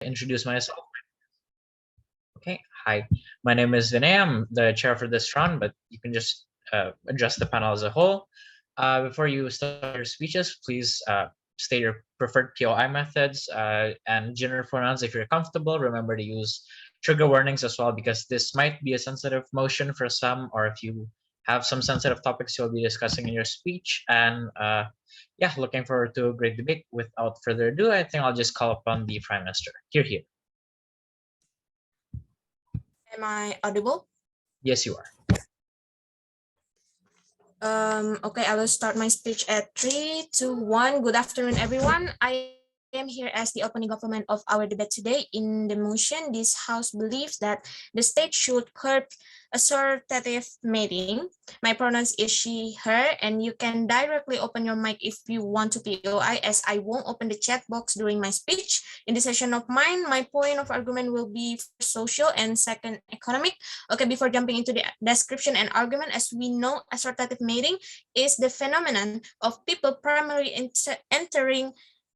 Introduce myself. Okay, hi. My name is Vinay. I'm the chair for this round, but you can just address the panel as a whole. Before you start your speeches, please state your preferred POI methods and gender pronouns if you're comfortable. Remember to use trigger warnings as well because this might be a sensitive motion for some, or if you have some sensitive topics you'll be discussing in your speech. And yeah, looking forward to a great debate. Without further ado, I think I'll just call upon the Prime Minister. Here. Am I audible? Yes, you are. Okay, I will start my speech at 3, 2, 1. Good afternoon, everyone. I am here as the opening government of our debate today. In the motion, this House believes that the state should curb assortative mating. My pronouns is she, her, and you can directly open your mic if you want to POI, as I won't open the chat box during my speech. In this session of mine, my point of argument will be social and second economic. Okay, before jumping into the description and argument, as we know, assortative mating is the phenomenon of people primarily entering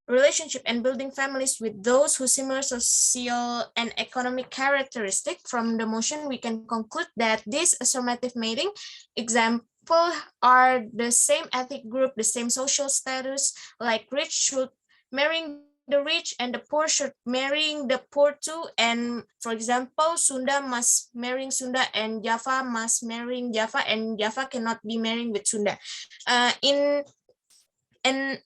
relationship and building families with those who similar social and economic characteristic. From the motion, we can conclude that this assortative mating example are the same ethnic group, the same social status, like rich should marrying the rich and the poor should marrying the poor too. And for example, Sunda must marrying Sunda and Java must marrying Java, and Java cannot be marrying with Sunda. In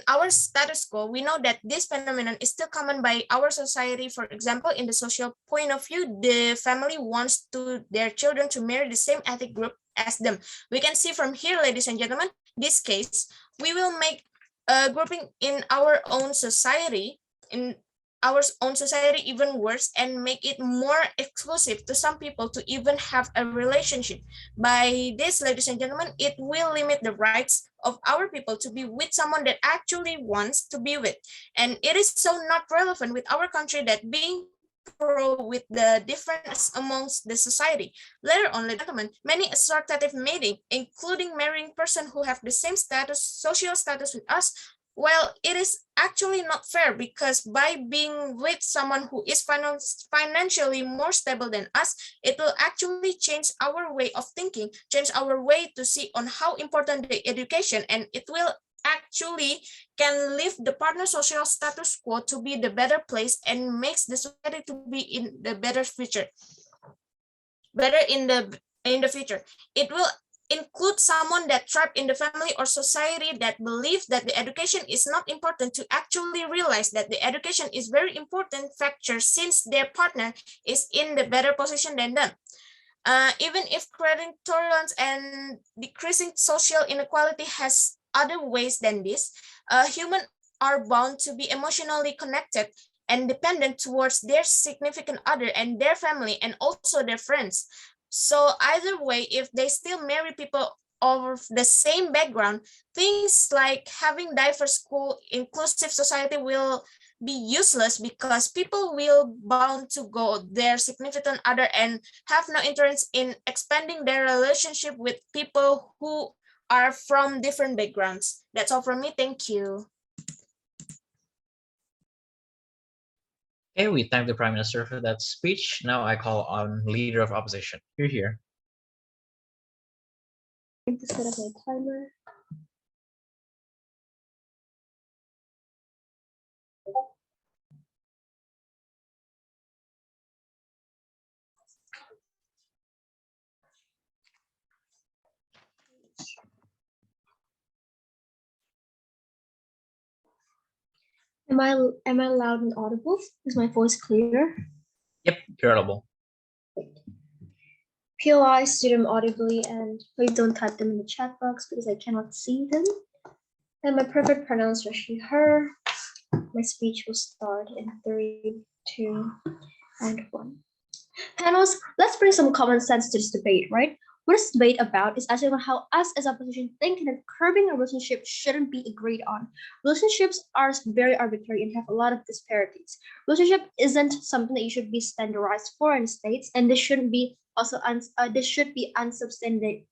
our status quo, we know that this phenomenon is still common by our society. For example, in the social point of view, the family wants their children to marry the same ethnic group as them. We can see from here, ladies and gentlemen, this case, we will make grouping in our own society, even worse, and make it more exclusive to some people to even have a relationship. By this, ladies and gentlemen, it will limit the rights of our people to be with someone that actually wants to be with. And it is so not relevant with our country that being pro with the difference amongst the society. Later on, ladies and gentlemen, many assortative mating, including marrying person who have the same status, social status with us, well, it is actually not fair, because by being with someone who is financially more stable than us, it will actually change our way of thinking, change our way to see on how important the education, and it will actually can lift the partner social status quo to be the better place and makes the society to be in the better future. Better in the future. It will include someone that trapped in the family or society that believes that the education is not important to actually realize that the education is very important factor since their partner is in the better position than them. Even if creating tolerance and decreasing social inequality has other ways than this, humans are bound to be emotionally connected and dependent towards their significant other and their family and also their friends. So either way, if they still marry people of the same background, things like having diverse school, inclusive society will be useless, because people will bound to go their significant other and have no interest in expanding their relationship with people who are from different backgrounds. That's all from me. Thank you. Okay, we thank the Prime Minister for that speech. Now I call on Leader of Opposition. You're here. I have to set up my timer. Am I loud and audible? Is my voice clear? Yep, you're audible. POI student audibly, and please don't type them in the chat box because I cannot see them. And my preferred pronouns are she, her. My speech will start in 3, 2, and 1. Panels, let's bring some common sense to this debate, right? What this debate about is asking about how us as opposition think that curbing a relationship shouldn't be agreed on. Relationships are very arbitrary and have a lot of disparities. Relationship isn't something that you should be standardized for in states, and this shouldn't be this should be unsubstantiated.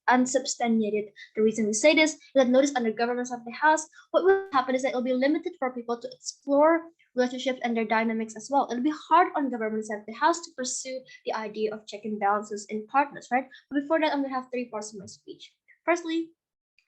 The reason we say this is that notice under governments of the house, what will happen is that it will be limited for people to explore relationships and their dynamics as well. It'll be hard on government side of the house to pursue the idea of check and balances in partners, right? But before that, I'm gonna have three parts of my speech. Firstly,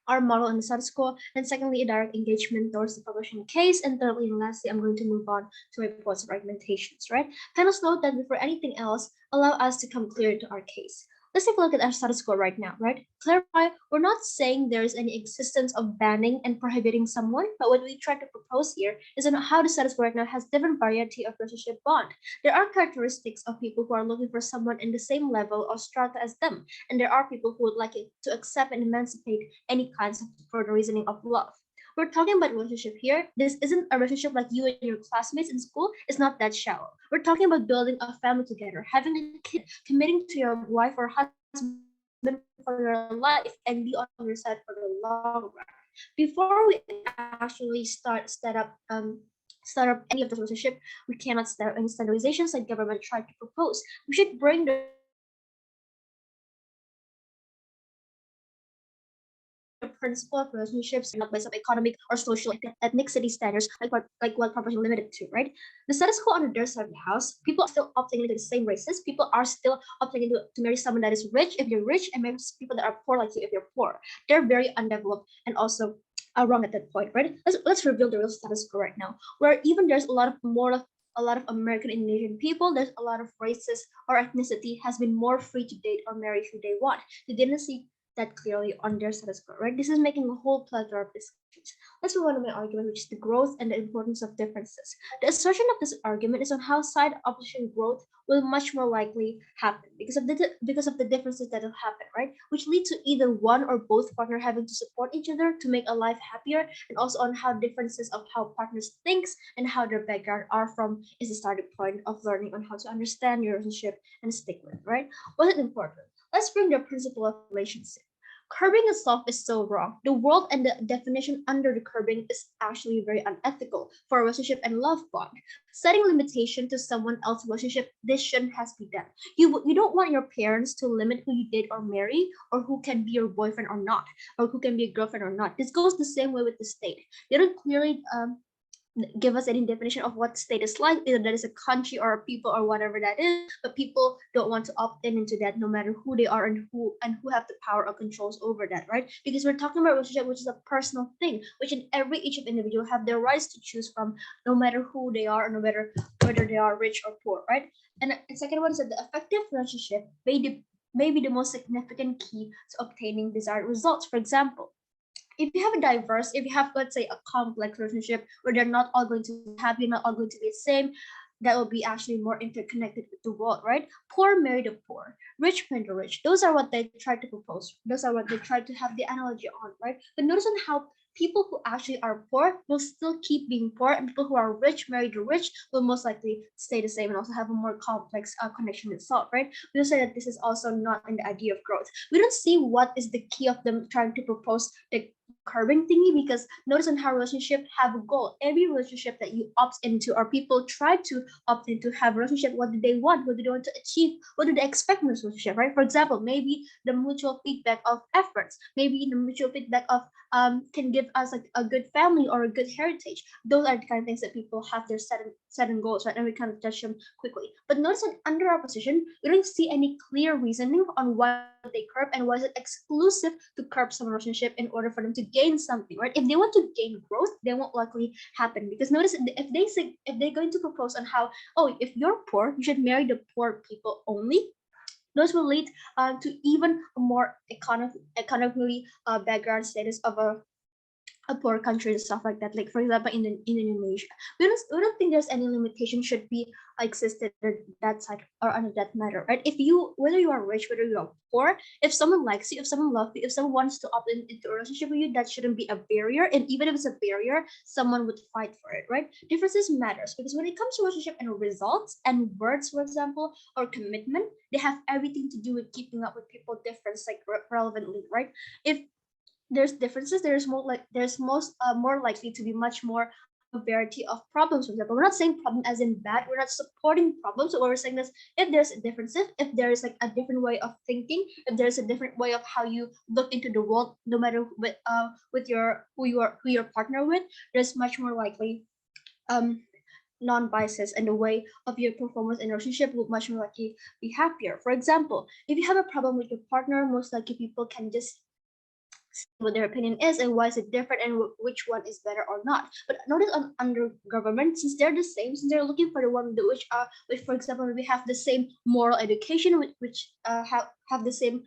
our model and the status quo, and secondly, a direct engagement towards the publishing case, and thirdly and lastly, I'm going to move on to my points of argumentations, right? Panels note that before anything else, allow us to come clear to our case. Let's take a look at our status quo right now, right? Clarify, we're not saying there is any existence of banning and prohibiting someone, but what we try to propose here is on how the status quo right now has different variety of relationship bond. There are characteristics of people who are looking for someone in the same level or strata as them, and there are people who would like it to accept and emancipate any kinds of further reasoning of love. We're talking about relationship here. This isn't a relationship like you and your classmates in school. It's not that shallow. We're talking about building a family together, having a kid, committing to your wife or husband for your life, and be on your side for the long run. Before we actually start up any of the relationship, we cannot start up any standardizations like government tried to propose. We should bring the principle of relationships not by some economic or social ethnicity standards like what property limited to, right? The status quo on their side of the house, people are still opting into the same races. People are still opting into to marry someone that is rich if you're rich, and marry people that are poor like you if you're poor. They're very undeveloped and also wrong at that point, right? Let's reveal the real status quo right now, where even there's a lot of American and Asian people, there's a lot of races or ethnicity has been more free to date or marry who they want. They didn't see that clearly on their status quo, right? This is making a whole plethora of discussions. Let's move on to my argument, which is the growth and the importance of differences. The assertion of this argument is on how side opposition growth will much more likely happen because of the differences that will happen, right? Which lead to either one or both partner having to support each other to make a life happier, and also on how differences of how partners thinks and how their background are from is the starting point of learning on how to understand your relationship and stick with, right? Was it important? Let's bring the principle of relationship. Curbing itself is so wrong. The world and the definition under the curbing is actually very unethical for a relationship and love bond. Setting limitation to someone else's relationship, this shouldn't has be done. You don't want your parents to limit who you date or marry, or who can be your boyfriend or not, or who can be a girlfriend or not. This goes the same way with the state. They don't clearly give us any definition of what state is like, either that is a country or a people or whatever that is, but people don't want to opt in into that no matter who they are and who have the power or controls over that, right? Because we're talking about relationship, which is a personal thing, which in every each of individual have their rights to choose from, no matter who they are, or no matter whether they are rich or poor, right? And the second one is that the effective relationship may be the most significant key to obtaining desired results. For example, if you have, let's say, a complex relationship where they're not all going to be happy, not all going to be the same, that will be actually more interconnected with the world, right? Poor marry the poor, rich marry the rich. Those are what they try to propose. Those are what they try to have the analogy on, right? But notice on how people who actually are poor will still keep being poor, and people who are rich marry the rich will most likely stay the same and also have a more complex connection itself, right? We'll say that this is also not in the idea of growth. We don't see what is the key of them trying to propose the curbing thingy, because notice on how relationship have a goal. Every relationship that you opt into or people try to opt into have a relationship, what do they want? What do they want to achieve? What do they expect from this relationship, right? For example, maybe the mutual feedback of efforts, maybe the mutual feedback of can give us like a good family or a good heritage. Those are the kind of things that people have their set goals, right? And we kind of touch them quickly. But notice that under our position, we don't see any clear reasoning on why they curb and was it exclusive to curb some relationship in order for them to gain something, right? If they want to gain growth, they won't likely happen, because notice if they're going to propose on how, oh, if you're poor, you should marry the poor people only, those will lead to even a more economically background status of a poor country and stuff like that. Like for example, in Indonesia, we don't think there's any limitation should be existed on that side or on that matter, right? If you whether you are rich, whether you are poor, if someone likes you, if someone loves you, if someone wants to opt into a relationship with you, that shouldn't be a barrier. And even if it's a barrier, someone would fight for it, right? Differences matters, because when it comes to relationship and results and words, for example, or commitment, they have everything to do with keeping up with people difference, like relevantly, right? If there's differences, more likely to be much more a variety of problems. For example, we're not saying problem as in bad, we're not supporting problems. So what we're saying is, if there's differences, if there's like a different way of thinking, if there's a different way of how you look into the world, no matter with your who your partner with, there's much more likely um non-biases, and the way of your performance in a relationship will much more likely be happier. For example, if you have a problem with your partner, most likely people can just what their opinion is and why is it different and which one is better or not. But notice under government, since they're the same, since they're looking for the one which for example we have the same moral education, which have the same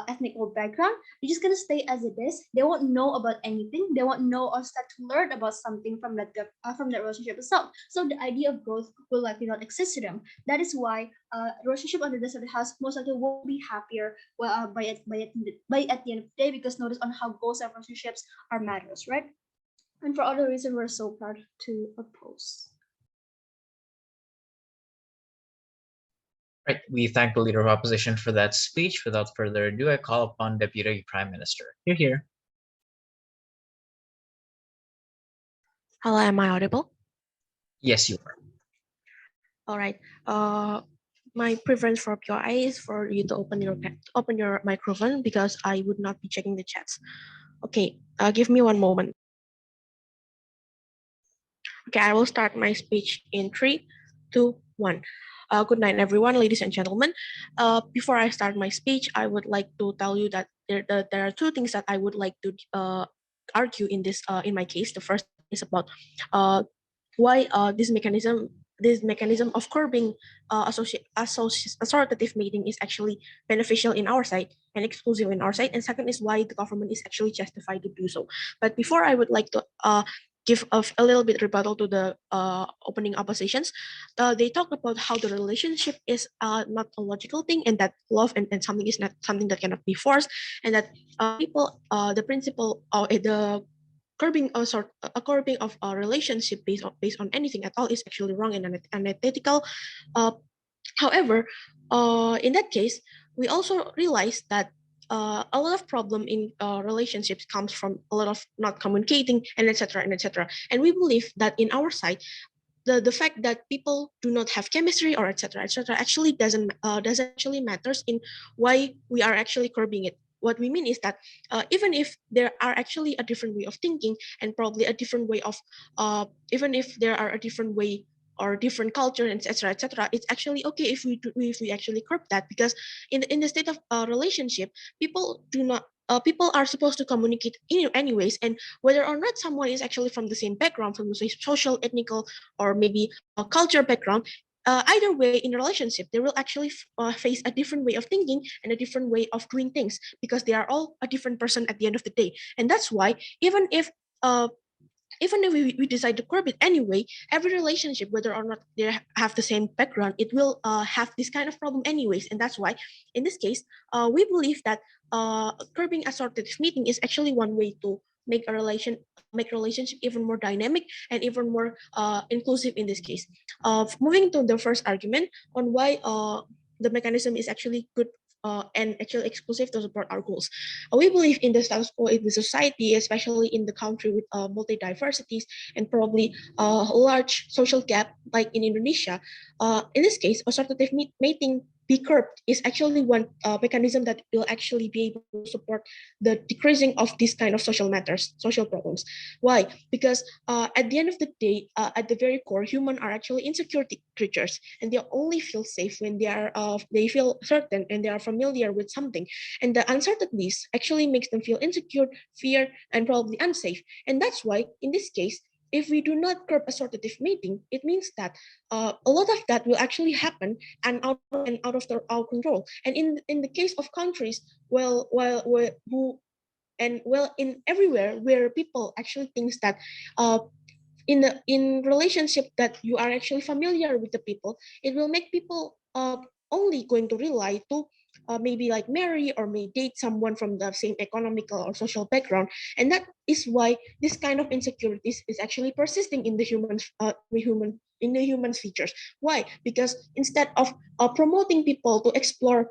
ethnical background, they're just gonna stay as it is. They won't know about anything. They won't know or start to learn about something from that relationship itself. So the idea of growth will likely not exist to them. That is why relationship under the same house most likely won't be happier by at the end of the day, because notice on how goals of relationships are matters, right? And for other reason, we're so proud to oppose. Right. We thank the Leader of Opposition for that speech. Without further ado, I call upon Deputy Prime Minister. Here. Hello, am I audible? Yes, you are. All right. My preference for POI is for you to open your microphone because I would not be checking the chats. Okay. Give me one moment. Okay, I will start my speech in 3, 2, 1. Good night, everyone, ladies and gentlemen. Before I start my speech, I would like to tell you that there are two things that I would like to argue in this in my case. The first is about why this mechanism of curbing assortative mating is actually beneficial in our side and exclusive in our side, and second is why the government is actually justified to do so. But before, I would like to give a little bit rebuttal to the opening oppositions. They talk about how the relationship is not a logical thing, and that love and something is not something that cannot be forced, and that the principle the curbing of a relationship based on anything at all is actually wrong and unethical. However, in that case, we also realize that a lot of problem in relationships comes from a lot of not communicating and etc. and etc. And we believe that in our side, the fact that people do not have chemistry or etc. actually doesn't actually matters in why we are actually curbing it. What we mean is that even if there are actually a different way of thinking and probably a different way of even if there are a different way or different culture etc., it's actually okay if we actually curb that, because in the state of relationship, people are supposed to communicate anyways, and whether or not someone is actually from the same background, from the same social, ethnical, or maybe a culture background, either way in a relationship, they will actually face a different way of thinking and a different way of doing things, because they are all a different person at the end of the day. And that's why uh, even if we decide to curb it anyway, every relationship, whether or not they have the same background, it will have this kind of problem anyways. And that's why, in this case, we believe that curbing assortative meeting is actually one way to make relationship even more dynamic and even more inclusive in this case. Moving to the first argument on why the mechanism is actually good and actually exclusive to support our goals. We believe in the status quo in the society, especially in the country with multi-diversities and probably a large social gap like in Indonesia. In this case, assortative mating be curbed is actually one mechanism that will actually be able to support the decreasing of this kind of social matters, social problems. Why? Because at the end of the day, at the very core, humans are actually insecure creatures, and they only feel safe when they feel certain and they are familiar with something. And the uncertainties actually makes them feel insecure, fear, and probably unsafe. And that's why, in this case, if we do not curb assortative mating, it means that a lot of that will actually happen and out of our control. And in the case of countries, in everywhere where people actually thinks that in relationship that you are actually familiar with the people, it will make people only going to rely to maybe like marry or may date someone from the same economical or social background. And that is why this kind of insecurities is actually persisting in the human's features. Why? Because instead of promoting people to explore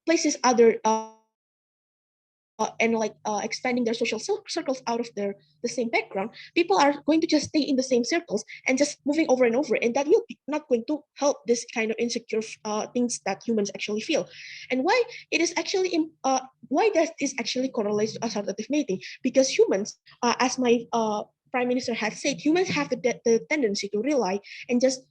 places other and like expanding their social circles out of the same background, people are going to just stay in the same circles and just moving over and over, and that will be not going to help this kind of insecure things that humans actually feel. And why it is actually why does this actually correlate to assortative mating? Because humans, as my Prime Minister had said, humans have the tendency to rely and just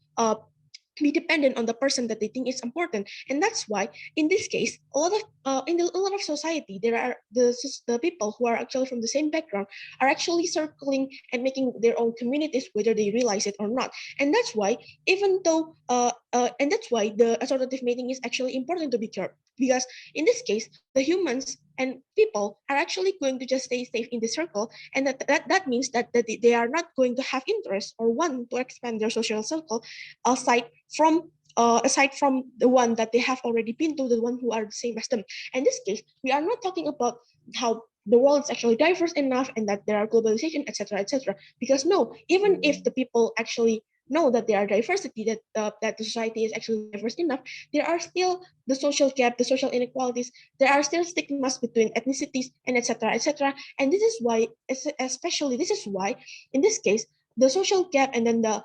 be dependent on the person that they think is important, and that's why in this case a lot of a lot of society there are the people who are actually from the same background are actually circling and making their own communities whether they realize it or not. And that's why even though and that's why the assortative mating is actually important to be curbed, because in this case the humans and people are actually going to just stay safe in the circle, and that means that they are not going to have interest or want to expand their social circle aside from the one that they have already been to, the one who are the same as them. In this case, we are not talking about how the world is actually diverse enough and that there are globalization, etc., etc. Because no, even if the people actually know that there are diversity, that the society is actually diverse enough, there are still the social gap, the social inequalities. There are still stigmas between ethnicities and etc., etc. And this is why, especially this is why, in this case, the social gap and then the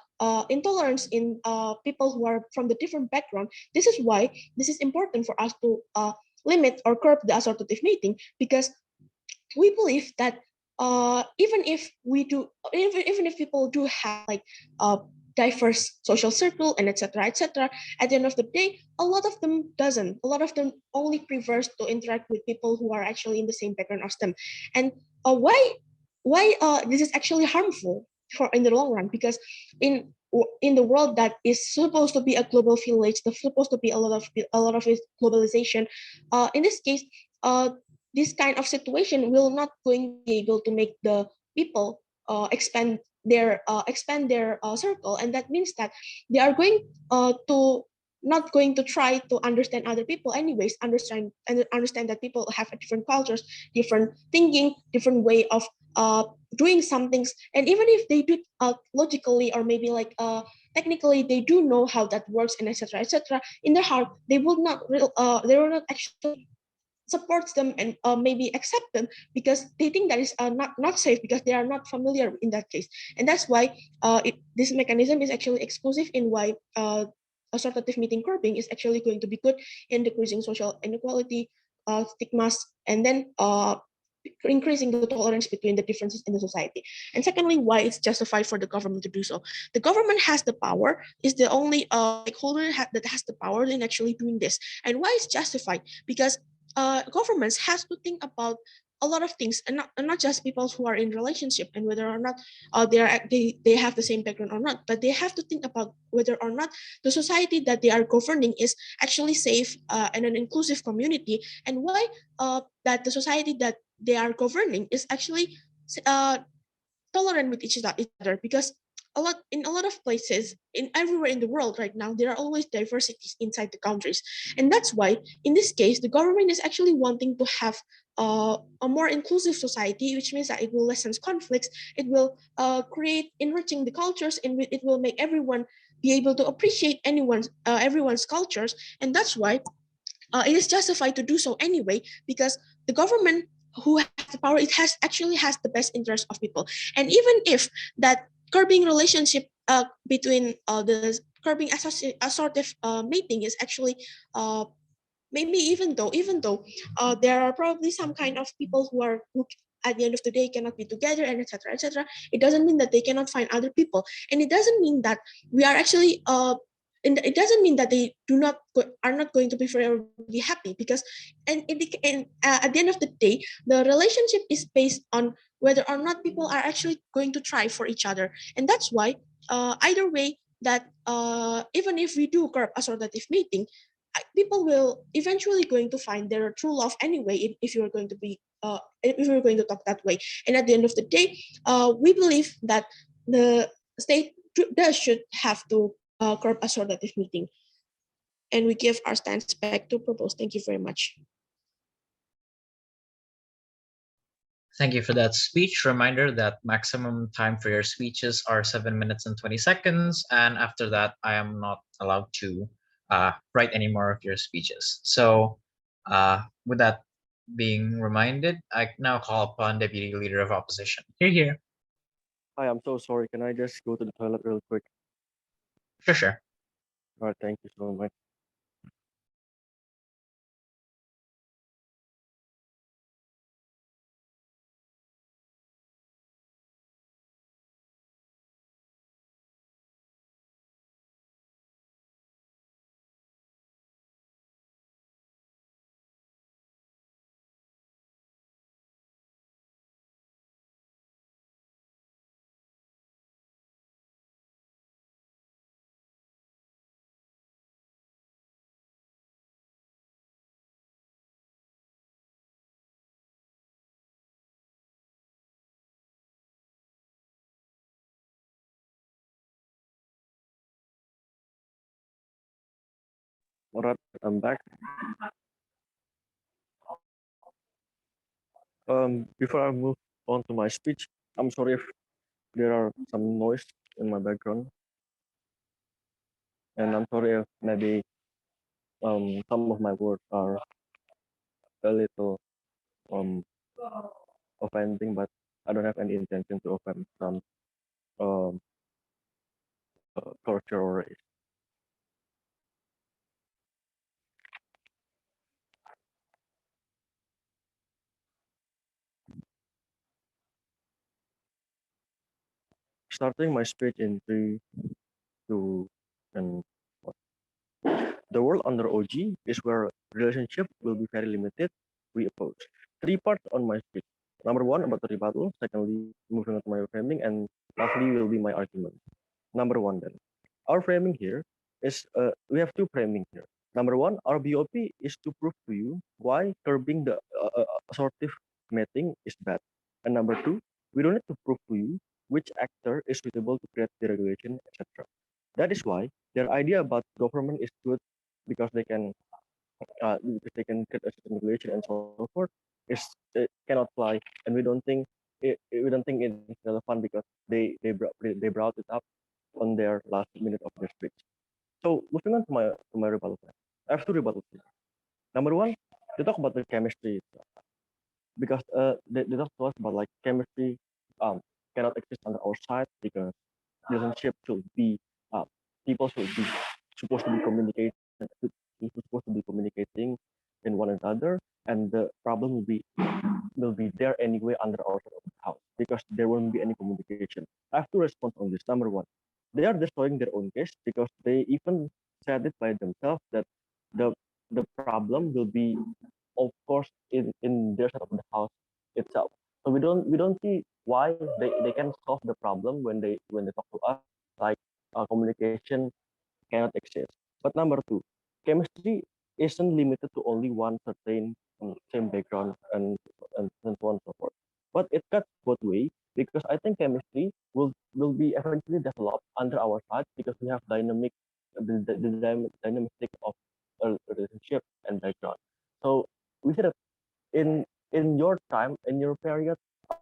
intolerance in people who are from the different background. This is why this is important for us to limit or curb the assortative mating, because we believe that even if we do, even if people do have like a diverse social circle and etc., etc., at the end of the day, a lot of them doesn't. A lot of them only prefers to interact with people who are actually in the same background as them. And why this is actually harmful for in the long run, because in the world that is supposed to be a global village, there's supposed to be a lot of its globalization. In this case, this kind of situation will not going to be able to make the people expand their circle, and that means that they are going to not going to try to understand other people anyways, understand that people have different cultures, different thinking, different way of doing some things. And even if they do logically or maybe like technically they do know how that works and etc., etc., in their heart they will not they will not actually supports them and maybe accept them, because they think that is not safe, because they are not familiar in that case. And that's why this mechanism is actually exclusive in why assortative mating curbing is actually going to be good in decreasing social inequality, stigmas, and then increasing the tolerance between the differences in the society. And secondly, why it's justified for the government to do so. The government has the power, is the only stakeholder that has the power in actually doing this. And why it's justified? Because governments has to think about a lot of things, and not just people who are in relationship and whether or not they have the same background or not, but they have to think about whether or not the society that they are governing is actually safe and an inclusive community, and why that the society that they are governing is actually uh, tolerant with each other. Because in a lot of places in everywhere in the world right now, there are always diversities inside the countries. And that's why in this case the government is actually wanting to have a more inclusive society, which means that it will lessen conflicts, it will create enriching the cultures, and it will make everyone be able to appreciate everyone's cultures. And that's why it is justified to do so anyway, because the government who has the power, it has the best interest of people. And even if that curbing relationship between the curbing assortative mating is actually maybe even though there are probably some kind of people who at the end of the day cannot be together and etc., etc., it doesn't mean that they cannot find other people. And it doesn't mean that we are actually and it doesn't mean that they are not going to be forever be happy, because at the end of the day the relationship is based on whether or not people are actually going to try for each other. And that's why either way that even if we do curb assortative mating, people will eventually going to find their true love anyway, if you're going to be if you're going to talk that way. And at the end of the day, we believe that the state should have to curb assortative mating. And we give our stance back to propose. Thank you very much. Thank you for that speech. Reminder that maximum time for your speeches are 7 minutes and 20 seconds. And after that, I am not allowed to write any more of your speeches. So with that being reminded, I now call upon Deputy Leader of Opposition. Here. Hi, I'm so sorry. Can I just go to the toilet real quick? Sure. All right, thank you so much. Alright, I'm back. Before I move on to my speech, I'm sorry if there are some noise in my background, and I'm sorry if maybe some of my words are a little um offending, but I don't have any intention to offend some um culture or race. Starting my speech in 3, 2, and 1. The world under OG is where relationship will be very limited. We oppose. 3 parts on my speech. Number 1 about the rebuttal. Secondly, moving on to my framing, and lastly will be my argument. Number 1 then. Our framing here is we have 2 framing here. Number 1, our BOP is to prove to you why curbing the assortative mating is bad. And number 2, we don't need to prove to you which actor is suitable to create the regulation, etc. That is why their idea about government is good because they can create a system regulation and so forth is it cannot fly, and we don't think it's relevant because they brought it up on their last minute of their speech. So moving on to my rebuttal plan. I have 2 rebuttals here. Number 1, they talk about the chemistry because they talk to us about like chemistry cannot exist on our side because relationship should be uh, people should be supposed to be communicating supposed to be communicating in one another, and the problem will be there anyway under our house because there won't be any communication. I have to respond on this. Number 1, they are destroying their own case because they even said it by themselves that the the problem will be, of course, in their side of the house itself. So we don't see why they can solve the problem when they talk to us like communication cannot exist. But number 2, chemistry isn't limited to only one certain same background and so on and so forth. But it cuts both ways because I think chemistry will be eventually developed under our side because we have the dynamic of a relationship and background. So we said that in your time, in your period of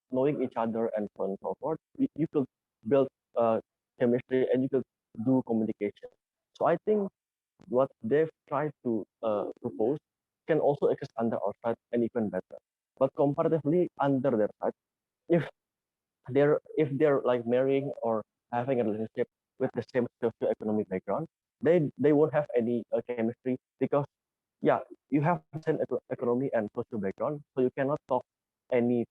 knowing each other and so on and so forth, you could build chemistry and you could do communication. So I think what they've tried to propose can also exist under our side and even better. But comparatively under their side, if if they're like marrying or having a relationship with the same socioeconomic background, they won't have any chemistry because yeah, you have the same economy and social background, so you cannot talk any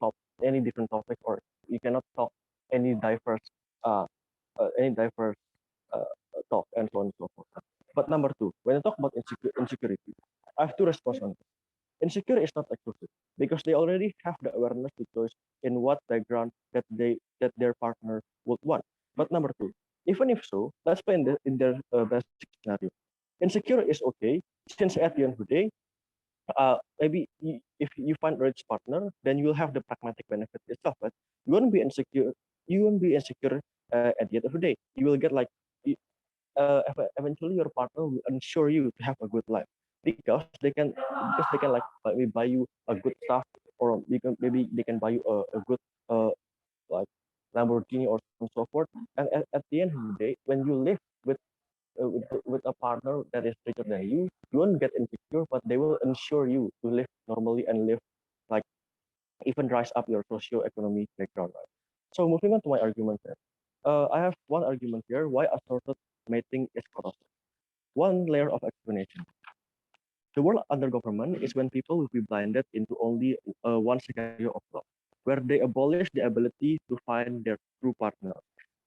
different topics, or you cannot talk any diverse uh, any diverse uh, talk and so on and so forth. But number 2, when I talk about insecurity, I have 2 responses on this. Insecure is not exclusive because they already have the awareness to choose in what background that their partner would want. But number 2, even if so, let's play in their basic scenario. Insecure is okay since at the end of the day, maybe if you find a rich partner, then you will have the pragmatic benefit itself. But you won't be insecure. You won't be insecure at the end of the day. You will get like eventually your partner will ensure you to have a good life because they can like maybe buy you a good stuff, or maybe they can buy you a good uh like Lamborghini or so forth. And at the end of the day, when you live with a partner that is richer than you won't get insecure, but they will ensure you to live normally and live like even rise up your socio-economic background. Right? So moving on to my argument here. I have one argument here why assorted mating is corrosive. One layer of explanation. The world under government is when people will be blinded into only one scenario of love, where they abolish the ability to find their true partner.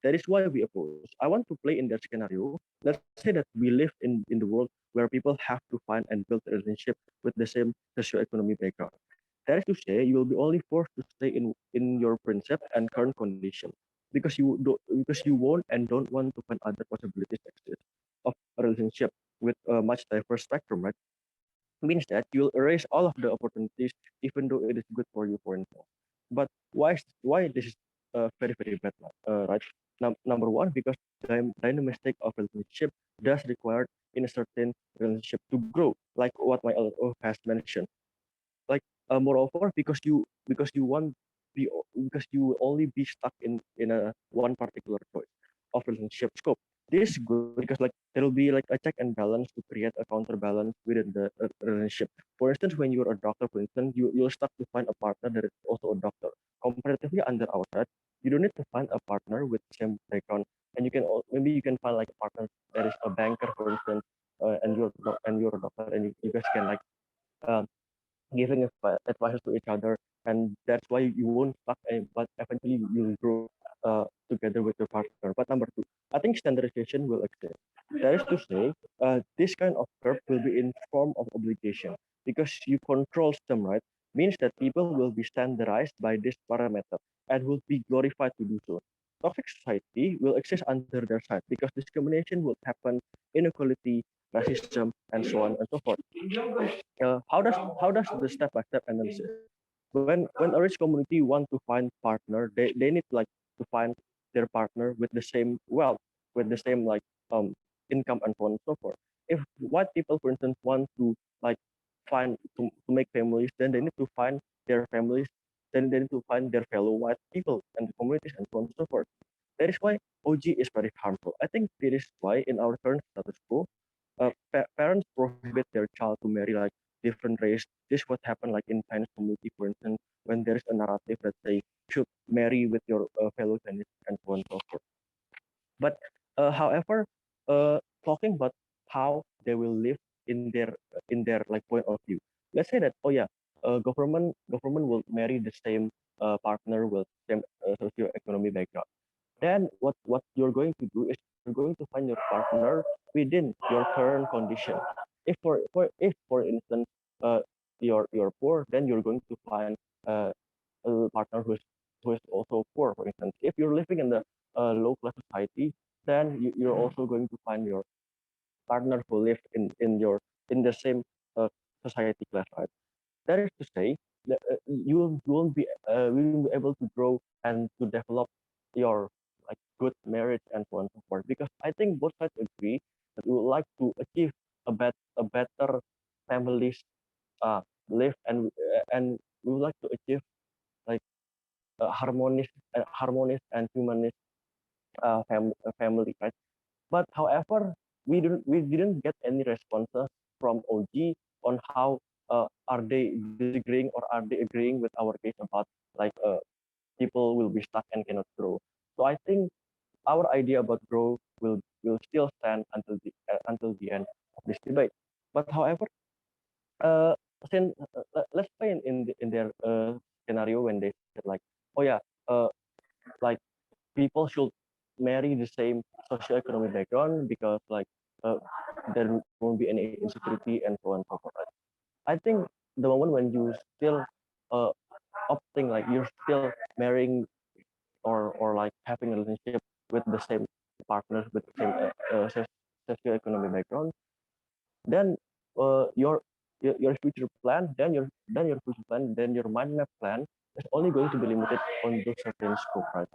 That is why we oppose. I want to play in that scenario. Let's say that we live in the world where people have to find and build a relationship with the same socioeconomic background. That is to say, you will be only forced to stay in your principle and current condition because you won't and don't want to find other possibilities exist of a relationship with a much diverse spectrum, right? Means that you'll erase all of the opportunities, even though it is good for you for instance. But why this is very bad, right? Number 1, because the dynamic of relationship does require in a certain relationship to grow, like what my LO has mentioned. Like moreover, because you want be because you will only be stuck in a one particular choice of relationship scope. This is good because like there will be like a check and balance to create a counterbalance within the relationship. For instance, when you're a doctor, for instance, you're stuck to find a partner that is also a doctor. Comparatively, under our side, you don't need to find a partner with the same background, and maybe you can find like a partner that is a banker, for instance, and you're a doctor, and you guys can like um, giving advices to each other, and that's why you won't stuck, but eventually you'll grow together with your partner. But number two, I think standardization will exist. That is to say, this kind of curve will be in form of obligation because you control them, right? Means that people will be standardized by this parameter and will be glorified to do so. Toxic society will exist under their side because discrimination will happen, inequality, racism, and so on and so forth. How does the step by step analysis when a rich community want to find partner, they need like to find their partner with the same wealth, with the same like income and so on and so forth. If white people, for instance, want to like find to make families, then they need to find their families, then they need to find their fellow white people and the communities and so on and so forth. That is why OG is very harmful. I think that is why in our current status quo, parents prohibit their child to marry like different race. This what happened like in Chinese community, for instance, when there is a narrative that say should marry with your fellow Chinese and so on and so forth. But however, talking about how they will live in their like point of view. Let's say that government will marry the same partner with same socio-economic background. Then what you're going to do is you're going to find your partner within your current condition. If for instance you're poor, then you're going to find uh, a partner who is also poor. For instance, if you're living in the low class society, then you're also going to find your partner who live in the same society class, right? That is to say, that you won't be able to grow and to develop your like good marriage and so on and so forth. Because I think both sides agree that we would like to achieve a better families uh, live, and we would like to achieve like harmonious and humanist family, right? But however, we didn't get any responses from OG on how are they disagreeing or are they agreeing with our case about like people will be stuck and cannot grow. So I think our idea about growth will still stand until the end of this debate. But however, uh, since let's say in their scenario when they said like, oh yeah, like people should marry the same socioeconomic background because like uh, there won't be any insecurity and so on and so forth. I think the moment when you still uh, opting like you're still marrying or like having a relationship with the same partners with the same socioeconomic background, then your future plan, then your mind map plan is only going to be limited on those certain scope, right?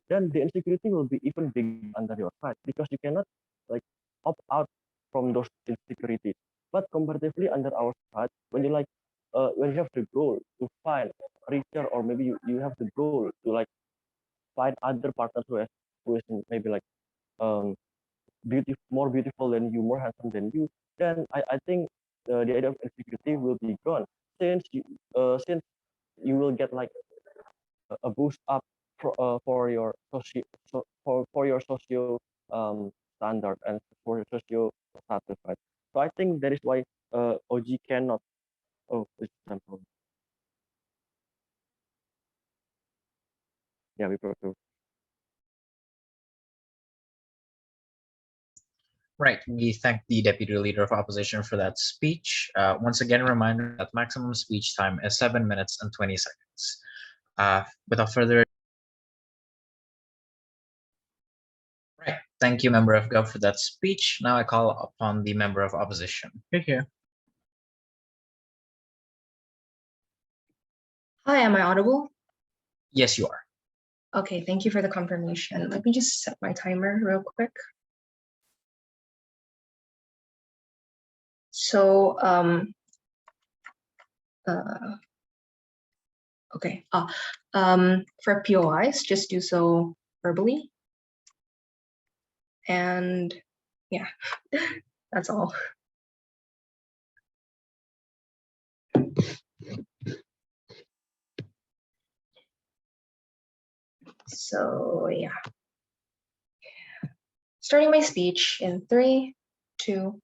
Then the insecurity will be even bigger under your side because you cannot like opt out from those insecurities. But comparatively under our side, when you have the goal to find richer, or maybe you have the goal to like find other partners who is maybe like um more beautiful than you, more handsome than you, then I think the idea of insecurity will be gone since you will get like a boost up for your for your socio standard and for your socio status, right? So I think that is why OG cannot. Oh, it's temple. Yeah, we prove. Right. We thank the Deputy Leader of Opposition for that speech. Once again, a reminder that maximum speech time is 7 minutes and 20 seconds. Without further ado, right. Thank you, Member of Gov, for that speech. Now I call upon the Member of Opposition. Here. Hi, am I audible? Yes, you are. Okay, thank you for the confirmation. Let me just set my timer real quick. So okay. For POIs, just do so verbally. And yeah, that's all. So yeah. Starting my speech in 3, 2,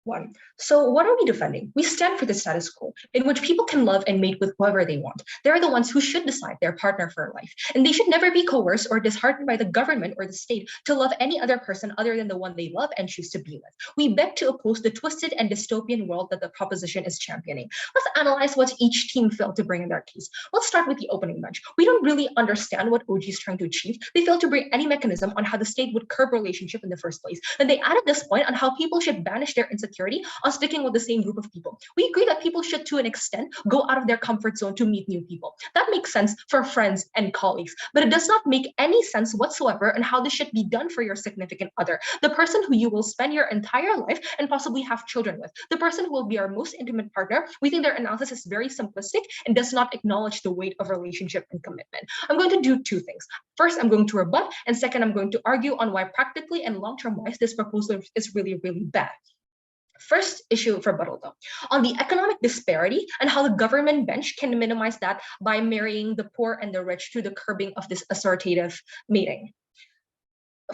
1. So what are we defending? We stand for the status quo, in which people can love and mate with whoever they want. They're the ones who should decide their partner for life, and they should never be coerced or disheartened by the government or the state to love any other person other than the one they love and choose to be with. We beg to oppose the twisted and dystopian world that the proposition is championing. Let's analyze what each team failed to bring in their case. Let's start with the opening bench. We don't really understand what OG is trying to achieve. They failed to bring any mechanism on how the state would curb relationship in the first place. And they added this point on how people should banish their insecurity on sticking with the same group of people. We agree that people should, to an extent, go out of their comfort zone to meet new people. That makes sense for friends and colleagues, but it does not make any sense whatsoever on how this should be done for your significant other, the person who you will spend your entire life and possibly have children with, the person who will be our most intimate partner. We think their analysis is very simplistic and does not acknowledge the weight of relationship and commitment. I'm going to do two things. First, I'm going to rebut, and second, I'm going to argue on why practically and long-term wise this proposal is really, really bad. First issue for rebuttal, though, on the economic disparity and how the government bench can minimize that by marrying the poor and the rich through the curbing of this assortative mating.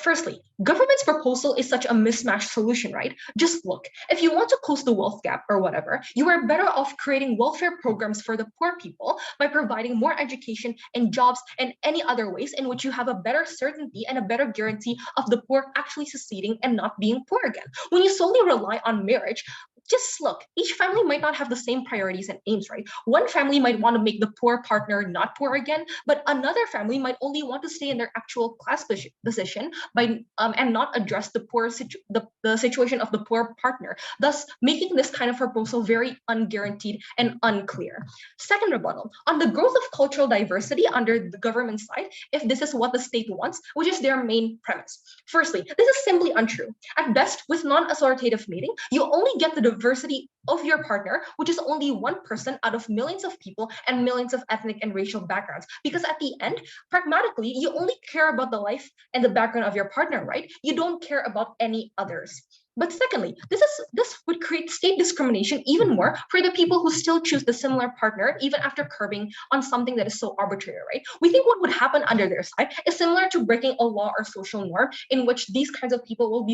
Firstly, government's proposal is such a mismatched solution, right? Just look, if you want to close the wealth gap or whatever, you are better off creating welfare programs for the poor people by providing more education and jobs and any other ways in which you have a better certainty and a better guarantee of the poor actually succeeding and not being poor again. When you solely rely on marriage, just look, each family might not have the same priorities and aims, right? One family might want to make the poor partner not poor again, but another family might only want to stay in their actual class position by and not address the the situation of the poor partner, thus making this kind of proposal very unguaranteed and unclear. Second rebuttal, on the growth of cultural diversity under the government side, if this is what the state wants, which is their main premise. Firstly, this is simply untrue. At best, with non-assortative mating, you only get the diversity of your partner, which is only one person out of millions of people and millions of ethnic and racial backgrounds. Because at the end, pragmatically, you only care about the life and the background of your partner, right? You don't care about any others. But secondly, this would create state discrimination even more for the people who still choose the similar partner even after curbing on something that is so arbitrary, right? We think what would happen under their side is similar to breaking a law or social norm in which these kinds of people will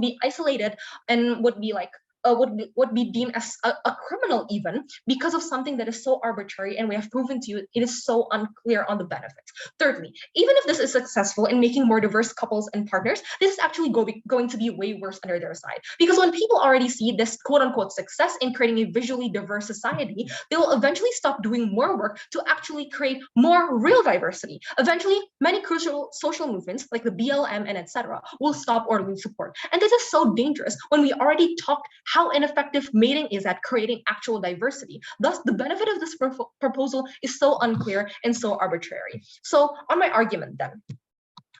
be isolated and would be like would be deemed as a criminal even because of something that is so arbitrary, and we have proven to you it is so unclear on the benefits. Thirdly, even if this is successful in making more diverse couples and partners, this is actually going to be way worse under their side, because when people already see this quote-unquote success in creating a visually diverse society, they will eventually stop doing more work to actually create more real diversity. Eventually, many crucial social movements like the BLM and etc. will stop or lose support, and this is so dangerous when we already talked how ineffective mating is at creating actual diversity. Thus, the benefit of this proposal is so unclear and so arbitrary. So on my argument then,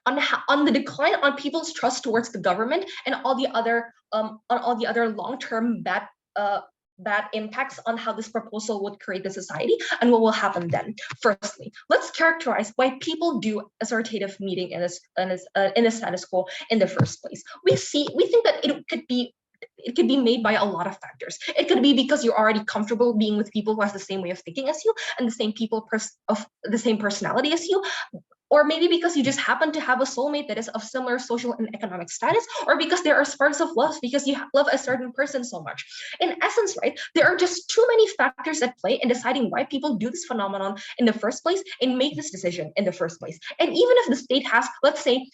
on the decline on people's trust towards the government and all the other long-term bad impacts on how this proposal would create the society and what will happen then. Firstly, let's characterize why people do assortative meeting in a status quo in the first place. We think that it could be made by a lot of factors. It could be because you're already comfortable being with people who has the same way of thinking as you and the same people of the same personality as you, or maybe because you just happen to have a soulmate that is of similar social and economic status, or because there are sparks of love because you love a certain person so much. In essence, right, there are just too many factors at play in deciding why people do this phenomenon in the first place and make this decision in the first place. And even if the state has, let's say,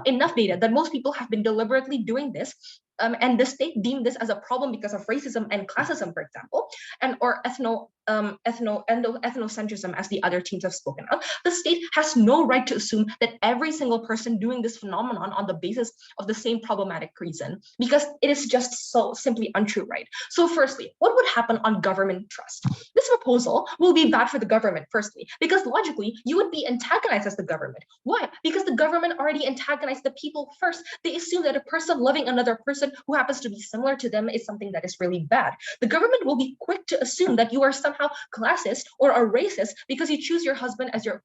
enough data that most people have been deliberately doing this, and the state deemed this as a problem because of racism and classism, for example, and or ethnocentrism, as the other teams have spoken of, the state has no right to assume that every single person doing this phenomenon on the basis of the same problematic reason, because it is just so simply untrue, right? So firstly, what would happen on government trust? This proposal will be bad for the government, firstly, because logically, you would be antagonized as the government. Why? Because the government already antagonized the people first. They assume that a person loving another person person who happens to be similar to them is something that is really bad. The government will be quick to assume that you are somehow classist or a racist because you choose your husband as your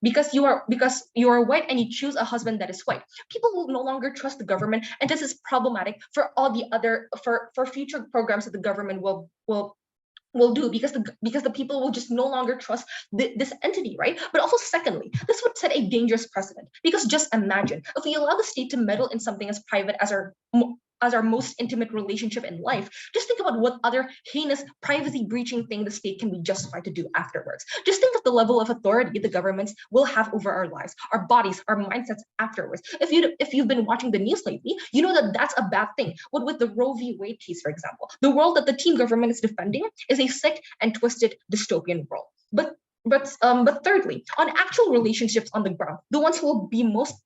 because you are white and you choose a husband that is white. People will no longer trust the government, and this is problematic for all the other for future programs that the government will do, because the people will just no longer trust this entity, right? But also, secondly, this would set a dangerous precedent, because just imagine if we allow the state to meddle in something as private as our most intimate relationship in life. Just think about what other heinous privacy breaching thing the state can be justified to do afterwards. Just think of the level of authority the governments will have over our lives, our bodies, our mindsets afterwards. If you've been watching the news lately, you know that that's a bad thing. What with the Roe v. Wade case, for example, the world that the team government is defending is a sick and twisted dystopian world. But thirdly, on actual relationships on the ground, the ones who will be most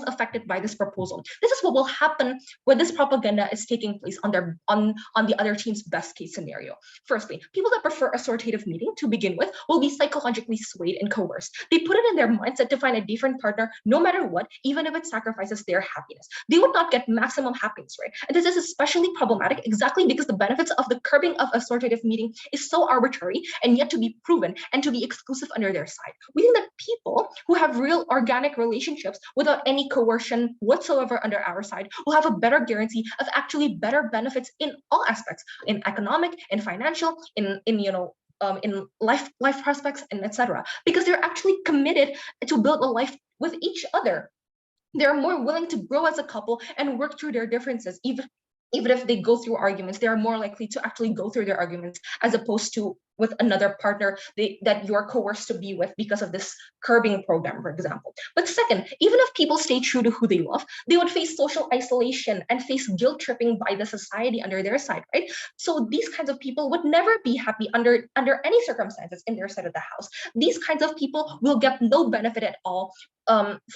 affected by this proposal. This is what will happen when this propaganda is taking place on the other team's best case scenario. Firstly, people that prefer assortative meeting to begin with will be psychologically swayed and coerced. They put it in their mindset to find a different partner no matter what, even if it sacrifices their happiness. They would not get maximum happiness, right? And this is especially problematic exactly because the benefits of the curbing of assortative meeting is so arbitrary and yet to be proven and to be exclusive under their side. We think that people who have real organic relationships without any coercion whatsoever under our side will have a better guarantee of actually better benefits in all aspects, in economic, in financial, in life prospects, and etc. Because they're actually committed to build a life with each other. They're more willing to grow as a couple and work through their differences, even if they go through arguments. They are more likely to actually go through their arguments as opposed to with another partner that you're coerced to be with because of this curbing program, for example. But second, even if people stay true to who they love, they would face social isolation and face guilt tripping by the society under their side, right? So these kinds of people would never be happy under any circumstances in their side of the house. These kinds of people will get no benefit at all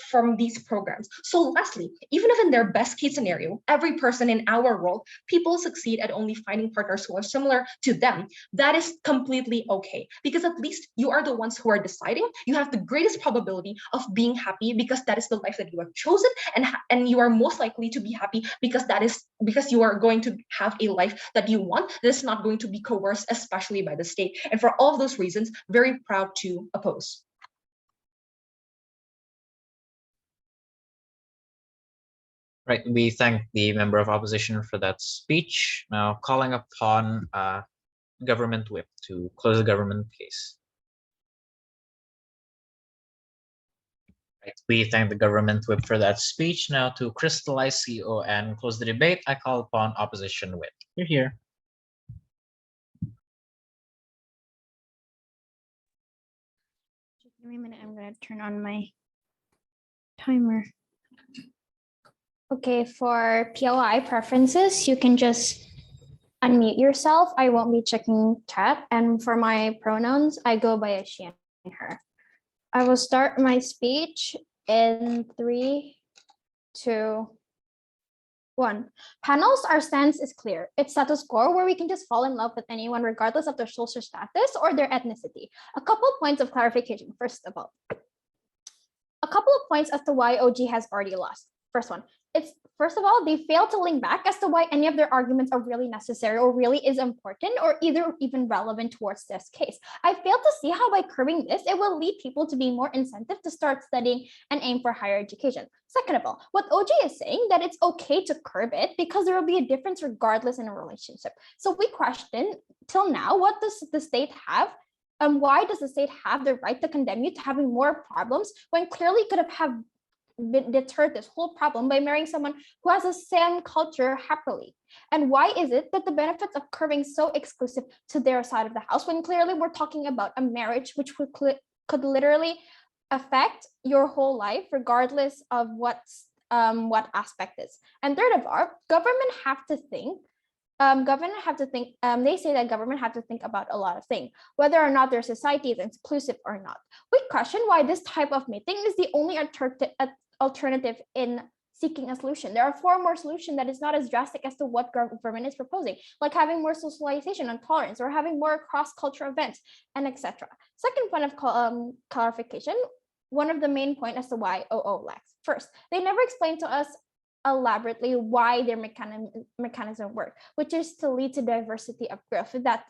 from these programs. So lastly, even if in their best case scenario, every person in our world, people succeed at only finding partners who are similar to them, that is completely okay, because at least you are the ones who are deciding. You have the greatest probability of being happy because that is the life that you have chosen, and you are most likely to be happy because you are going to have a life that you want, that is not going to be coerced, especially by the state. And for all of those reasons, very proud to oppose. Right, we thank the member of opposition for that speech. Now calling upon government whip to close the government case. Right, we thank the government whip for that speech. Now to crystallize CO and close the debate, I call upon opposition whip. You're here. Just give me a minute, I'm gonna turn on my timer. Okay, for PLI preferences, you can just unmute yourself. I won't be checking chat. And for my pronouns, I go by a she and her. I will start my speech in 3, 2, 1. Panels, our stance is clear. It's status quo where we can just fall in love with anyone regardless of their social status or their ethnicity. A couple of points of clarification, first of all. A couple of points as to why OG has already lost. First one, first of all, they fail to link back as to why any of their arguments are really necessary or really is important or either even relevant towards this case. I fail to see how by curbing this, it will lead people to be more incentive to start studying and aim for higher education. Second of all, what OG is saying that it's okay to curb it because there will be a difference regardless in a relationship. So we question till now, what does the state have? Why does the state have the right to condemn you to having more problems when clearly could have deterred this whole problem by marrying someone who has the same culture happily? And why is it that the benefits of curbing so exclusive to their side of the house when clearly we're talking about a marriage which could literally affect your whole life regardless of what aspect is? And third of all, government have to think. They say that government have to think about a lot of things, whether or not their society is inclusive or not. We question why this type of meeting is the only alternative in seeking a solution. There are 4 more solutions that is not as drastic as to what government is proposing, like having more socialization and tolerance or having more cross-cultural events and etc. Second point of clarification, one of the main points as to why OO lacks. First, they never explained to us elaborately why their mechanism work, which is to lead to diversity of growth that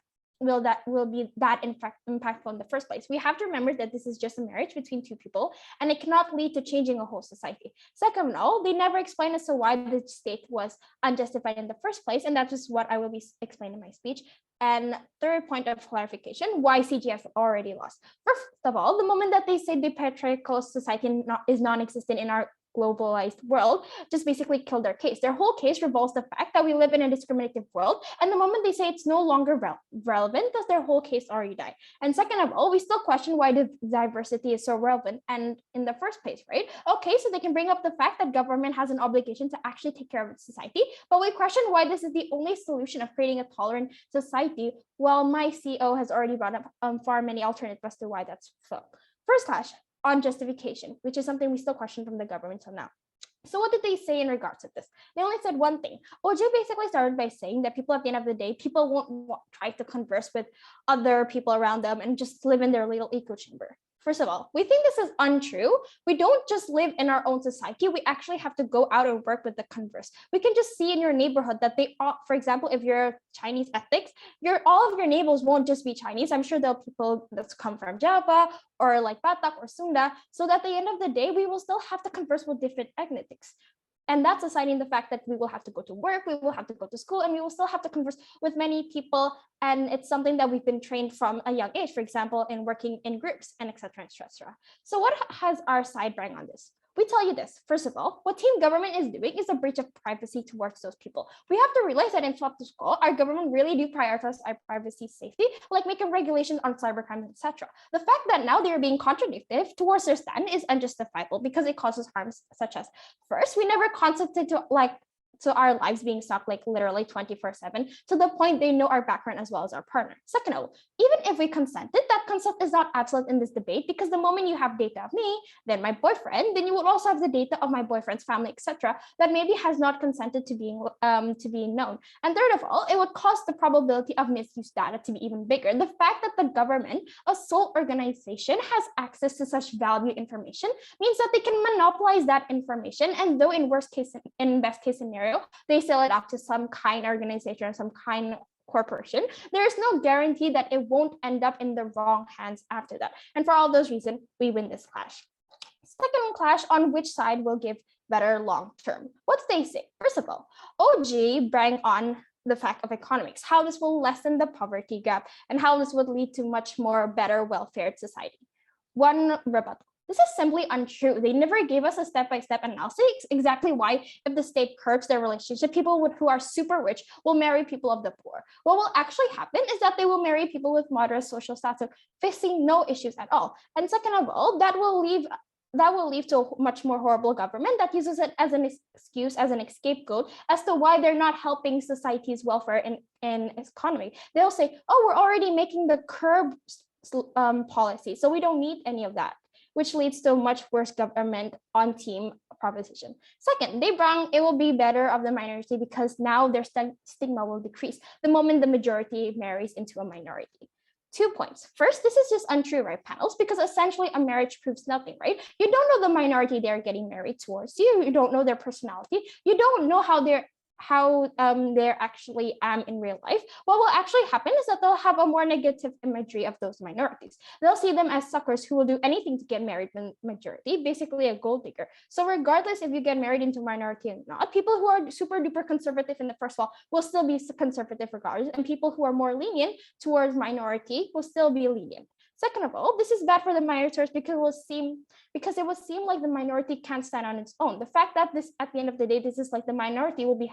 will be that in fact impactful in the first place. We have to remember that this is just a marriage between two people, and it cannot lead to changing a whole society. Second of all, they never explain as to why the state was unjustified in the first place, and that is what I will be explaining in my speech. And third point of clarification, why CGF already lost. First of all, the moment that they say the patriarchal society is non-existent in our globalized world, just basically killed their case. Their whole case revolves the fact that we live in a discriminative world, and the moment they say it's no longer relevant, does their whole case already die. And second of all, we still question why the diversity is so relevant and in the first place, right? Okay, so they can bring up the fact that government has an obligation to actually take care of its society, but we question why this is the only solution of creating a tolerant society, while my CEO has already brought up far many alternatives as to why that's so. First clash on justification, which is something we still question from the government till now. So what did they say in regards to this? They only said one thing. OJ basically started by saying that people at the end of the day, people won't try to converse with other people around them and just live in their little echo chamber. First of all, we think this is untrue. We don't just live in our own society. We actually have to go out and work with the converse. We can just see in your neighborhood that they are, for example, if you're Chinese ethnics, all of your neighbors won't just be Chinese. I'm sure there'll be people that come from Java or like Batak or Sunda. So that at the end of the day, we will still have to converse with different ethnics. And that's assigning the fact that we will have to go to work, we will have to go to school, and we will still have to converse with many people. And it's something that we've been trained from a young age, for example, in working in groups and etc. etc. So what has our side bring on this? We tell you this. First of all, what team government is doing is a breach of privacy towards those people. We have to realize that in Swap to School, our government really do prioritize our privacy safety, like making regulations on cybercrime, etc. The fact that now they're being contradictory towards their stand is unjustifiable because it causes harms such as, first, we never consented to our lives being stalked like literally 24/7 to the point they know our background as well as our partner. Second of all, even if we consented, that consent is not absolute in this debate because the moment you have data of me, then my boyfriend, then you would also have the data of my boyfriend's family, etc. that maybe has not consented to being known. And third of all, it would cause the probability of misuse data to be even bigger. The fact that the government, a sole organization, has access to such valuable information means that they can monopolize that information, and though in best case scenario, they sell it off to some kind organization or some kind corporation, there is no guarantee that it won't end up in the wrong hands after that. And for all those reasons, we win this clash. Second clash on which side will give better long term. What do they say? First of all, OG bring on the fact of economics, how this will lessen the poverty gap and how this would lead to much more better welfare society. One rebuttal. This is simply untrue. They never gave us a step-by-step analysis exactly why, if the state curbs their relationship, people who are super rich will marry people of the poor. What will actually happen is that they will marry people with moderate social status, facing no issues at all. And second of all, that will lead to a much more horrible government that uses it as an excuse, as an scapegoat, as to why they're not helping society's welfare in economy. They'll say, oh, we're already making the curb policy, so we don't need any of that, which leads to much worse government on team proposition. Second, it will be better of the minority because now their stigma will decrease the moment the majority marries into a minority. 2 points. First, this is just untrue, right, panels? Because essentially a marriage proves nothing, right? You don't know the minority they're getting married towards you. You don't know their personality. You don't know how they're actually in real life. What will actually happen is that they'll have a more negative imagery of those minorities. They'll see them as suckers who will do anything to get married in majority, basically a gold digger. So regardless if you get married into minority or not, people who are super duper conservative in the first of all will still be conservative regardless, and people who are more lenient towards minority will still be lenient. Second of all, this is bad for the minorities because it will seem like the minority can't stand on its own. The fact that this, at the end of the day, this is like the minority will be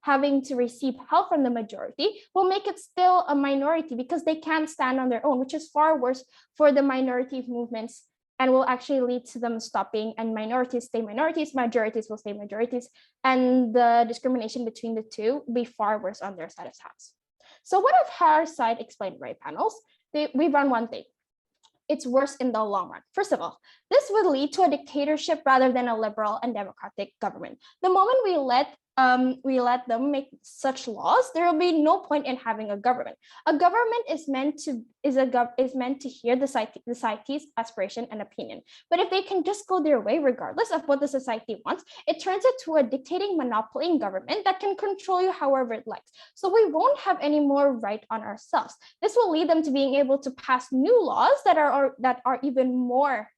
having to receive help from the majority will make it still a minority because they can't stand on their own, which is far worse for the minority movements and will actually lead to them stopping, and minorities stay minorities, majorities will stay majorities, and the discrimination between the two will be far worse on their side of the house. So what if our side explained, right, panels? We run one thing. It's worse in the long run. First of all, this would lead to a dictatorship rather than a liberal and democratic government. The moment we let we let them make such laws, there will be no point in having a government. A government is meant to hear the society's aspiration and opinion. But if they can just go their way regardless of what the society wants, it turns into a dictating monopoly in government that can control you however it likes. So we won't have any more right on ourselves. This will lead them to being able to pass new laws that are even more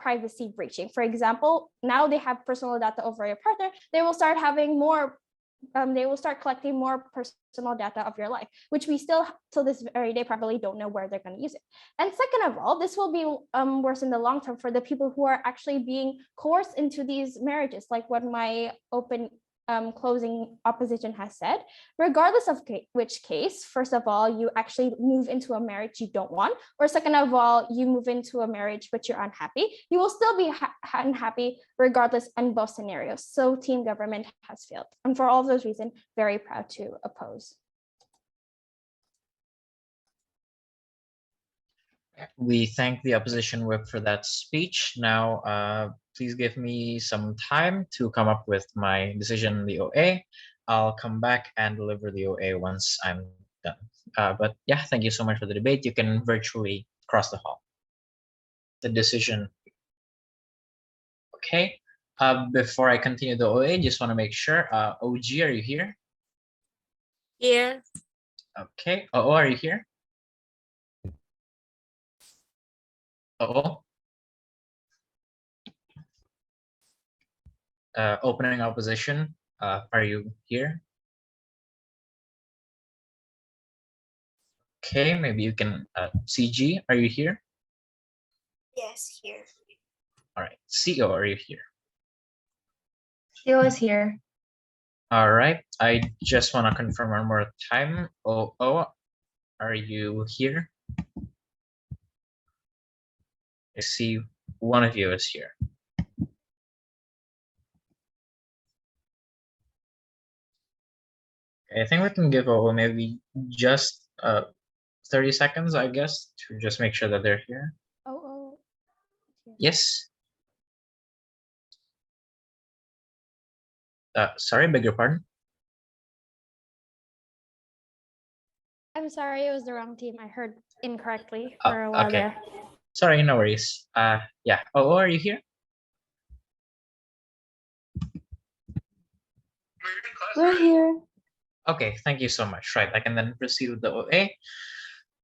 privacy breaching. For example, now they have personal data over your partner. They will start having more. They will start collecting more personal data of your life, which we still, till this very day, probably don't know where they're going to use it. And second of all, this will be worse in the long term for the people who are actually being coerced into these marriages, like what my closing opposition has said. Regardless of which case, first of all, you actually move into a marriage you don't want, or second of all, you move into a marriage but you're unhappy, you will still be unhappy regardless in both scenarios. So team government has failed. And for all of those reasons, very proud to oppose. We thank the opposition whip for that speech. Now, please give me some time to come up with my decision in the OA. I'll come back and deliver the OA once I'm done. But yeah, thank you so much for the debate. You can virtually cross the hall. The decision. Okay. Before I continue the OA, just want to make sure. OG, are you here? Here. Okay. OO, are you here? Opening opposition, are you here? Okay, maybe you can, CG, are you here? Yes, here. All right, CO, are you here? CO is here. All right, I just want to confirm one more time. OO, are you here? I see one of you is here. I think we can give OO maybe just 30 seconds, I guess, to just make sure that they're here. Oh. Yes. Sorry, beg your pardon. I'm sorry, it was the wrong team. I heard incorrectly for a while Okay. there. Sorry, no worries. Yeah. OO, are you here? We're here. Okay, thank you so much. Right, I can then proceed with the OA.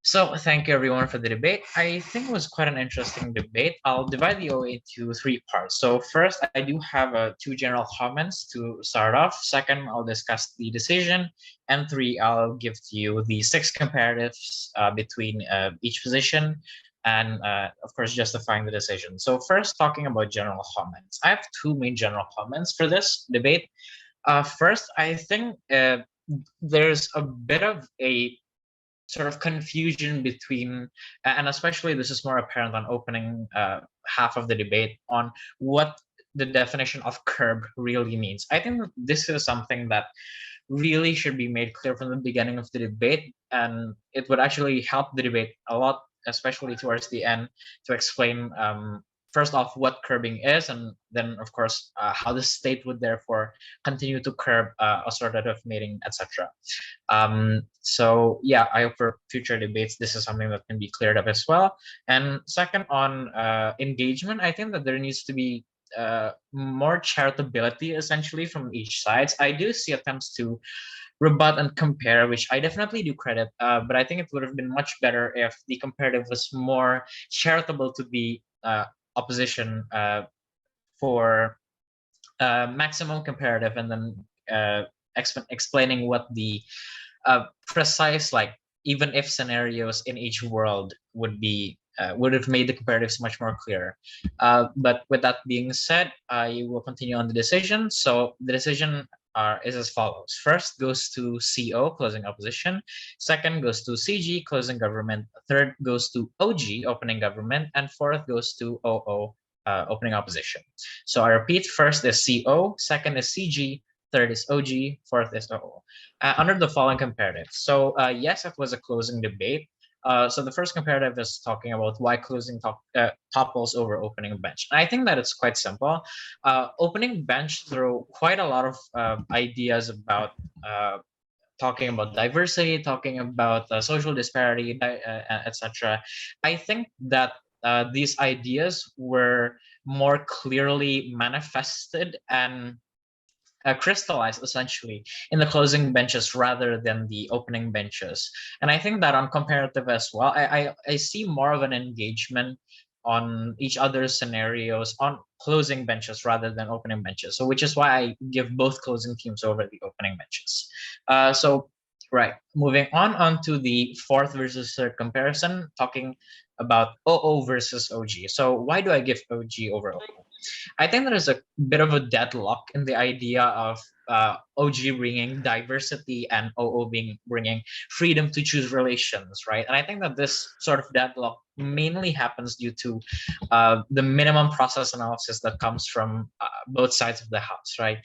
So thank you everyone for the debate. I think it was quite an interesting debate. I'll divide the OA into 3 parts. So first, I do have 2 general comments to start off. Second, I'll discuss the decision. And 3, I'll give to you the 6 comparatives between each position and of course, justifying the decision. So first, talking about general comments. I have 2 main general comments for this debate. First, I think there's a bit of a sort of confusion between, and especially this is more apparent on opening half of the debate, on what the definition of curb really means. I think this is something that really should be made clear from the beginning of the debate, and it would actually help the debate a lot, especially towards the end, to explain first off what curbing is, and then of course how the state would therefore continue to curb assortative mating, etc. So yeah, I hope for future debates this is something that can be cleared up as well. And second, on engagement, I think that there needs to be more charitability essentially from each side. I do see attempts to rebut and compare, which I definitely do credit, but I think it would have been much better if the comparative was more charitable to the opposition for maximum comparative, and then explaining what the precise, like, even if scenarios in each world would be would have made the comparatives much more clear. But with that being said, I will continue on the decision. So the decision is as follows. First goes to CO, closing opposition. Second goes to CG, closing government. Third goes to OG, opening government. And fourth goes to OO, opening opposition. So I repeat, first is CO, second is CG, third is OG, fourth is OO. Under the following comparatives. So yes, it was a closing debate. So the first comparative is talking about why closing topples over opening bench. And I think that it's quite simple. Opening bench throw quite a lot of ideas about talking about diversity, talking about social disparity, etc. I think that these ideas were more clearly manifested and crystallized essentially in the closing benches rather than the opening benches. And I think that on comparative as well, I see more of an engagement on each other's scenarios on closing benches rather than opening benches. So which is why I give both closing teams over the opening benches. So right, moving on to the fourth versus third comparison, talking about OO versus OG. So why do I give OG over OO? I think there is a bit of a deadlock in the idea of OG bringing diversity and OO bringing freedom to choose relations, right? And I think that this sort of deadlock mainly happens due to the minimum process analysis that comes from both sides of the house, right?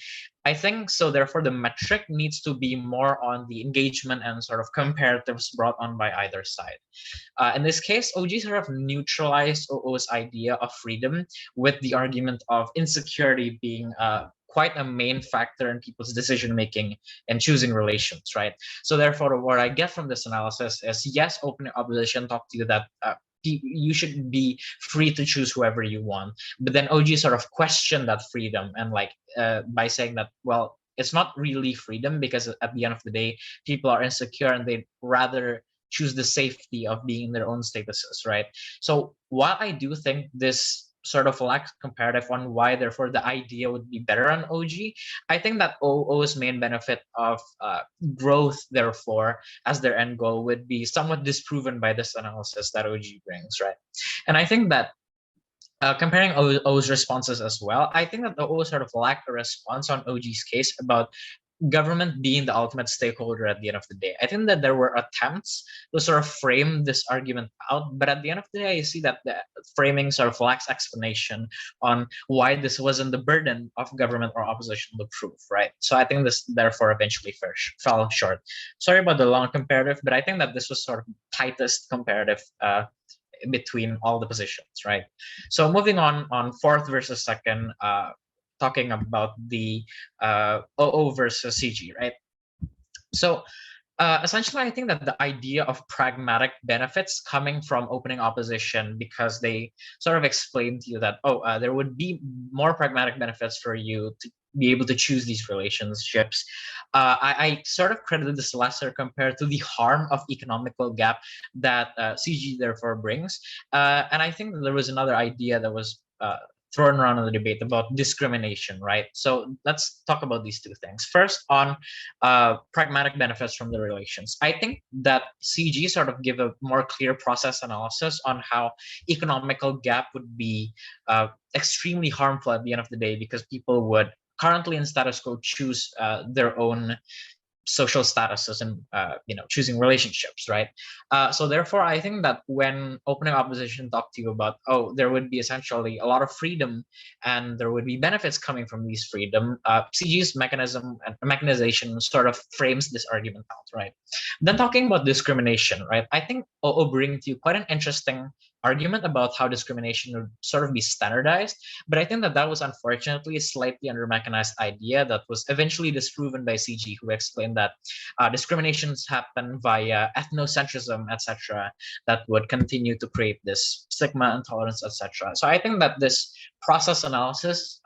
I think so. Therefore, the metric needs to be more on the engagement and sort of comparatives brought on by either side. In this case, OG sort of neutralized OO's idea of freedom with the argument of insecurity being quite a main factor in people's decision making and choosing relations, right? So therefore, what I get from this analysis is yes, open opposition talk to you that you should be free to choose whoever you want, but then OG sort of questioned that freedom and like by saying that, well, it's not really freedom because at the end of the day, people are insecure and they'd rather choose the safety of being in their own statuses, right? So while I do think this sort of lacks comparative on why therefore the idea would be better on OG, I think that OO's main benefit of growth therefore as their end goal would be somewhat disproven by this analysis that OG brings, right? And I think that comparing OO's responses as well, I think that the OO sort of lacked a response on OG's case about government being the ultimate stakeholder at the end of the day. I think that there were attempts to sort of frame this argument out, but at the end of the day, I see that the framing sort of lacks explanation on why this wasn't the burden of government or opposition to prove, right? So I think this therefore eventually fell short. Sorry about the long comparative, but I think that this was sort of tightest comparative between all the positions, right? So moving on fourth versus second, talking about the OO versus CG, right? So essentially, I think that the idea of pragmatic benefits coming from opening opposition, because they sort of explain to you that, there would be more pragmatic benefits for you to be able to choose these relationships. I sort of credited this lesser compared to the harm of economical gap that CG therefore brings. And I think that there was another idea that was thrown around in the debate about discrimination, right? So let's talk about these two things. First, on pragmatic benefits from the relations. I think that CG sort of give a more clear process analysis on how economical gap would be extremely harmful at the end of the day, because people would currently in status quo choose their own social statuses and choosing relationships, right? So therefore, I think that when opening opposition talk to you about, there would be essentially a lot of freedom and there would be benefits coming from these freedom, CG's mechanism and mechanization sort of frames this argument out, right? Then talking about discrimination, right? I think OO bring to you quite an interesting argument about how discrimination would sort of be standardized, but I think that that was unfortunately a slightly under mechanized idea that was eventually disproven by CG, who explained that discriminations happen via ethnocentrism, etc., that would continue to create this stigma, intolerance, etc. So I think that this process analysis